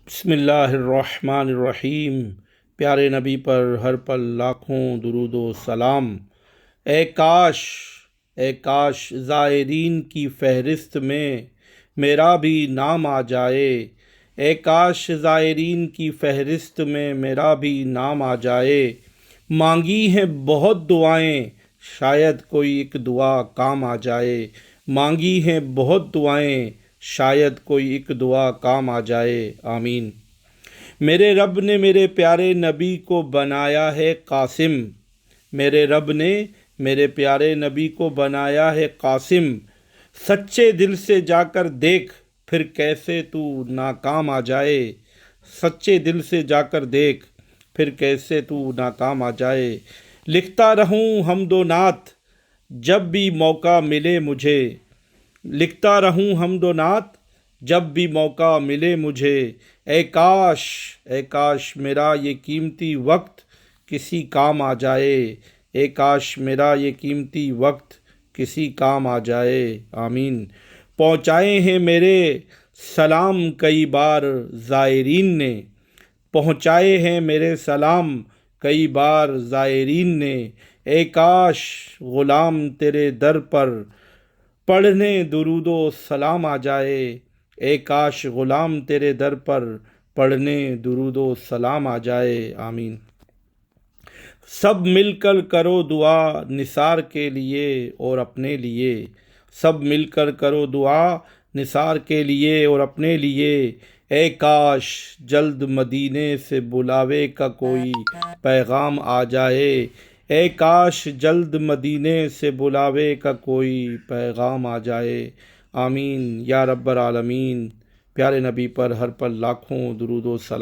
بسم اللہ الرحمن الرحیم۔ پیارے نبی پر ہر پل لاکھوں درود و سلام۔ اے کاش زائرین کی فہرست میں میرا بھی نام آ جائے۔ اے کاش زائرین کی فہرست میں میرا بھی نام آ جائے۔ مانگی ہیں بہت دعائیں، شاید کوئی ایک دعا کام آ جائے۔ مانگی ہیں بہت دعائیں، شاید کوئی ایک دعا کام آ جائے۔ آمین۔ میرے رب نے میرے پیارے نبی کو بنایا ہے قاسم۔ میرے رب نے میرے پیارے نبی کو بنایا ہے قاسم۔ سچے دل سے جا کر دیکھ، پھر کیسے تو ناکام آ جائے۔ سچے دل سے جا کر دیکھ، پھر کیسے تو ناکام آ جائے۔ لکھتا رہوں حمد و نعت جب بھی موقع ملے مجھے۔ لکھتا رہوں حمد و نعت جب بھی موقع ملے مجھے۔ اے کاش میرا یہ قیمتی وقت کسی کام آ جائے۔ اے کاش میرا یہ قیمتی وقت کسی کام آ جائے۔ آمین۔ پہنچائے ہیں میرے سلام کئی بار زائرین نے۔ پہنچائے ہیں میرے سلام کئی بار زائرین نے۔ اے کاش غلام تیرے در پر پڑھنے درود و سلام آ جائے۔ اے کاش غلام تیرے در پر پڑھنے درود و سلام آ جائے۔ آمین۔ سب مل کر کرو دعا نثار کے لیے اور اپنے لیے۔ سب مل کر کرو دعا نثار کے لیے اور اپنے لیے۔ اے کاش جلد مدینے سے بلاوے کا کوئی پیغام آ جائے۔ اے کاش جلد مدینے سے بلاوے کا کوئی پیغام آ جائے۔ آمین یا رب العالمین۔ پیارے نبی پر ہر پل لاکھوں درود و سلام۔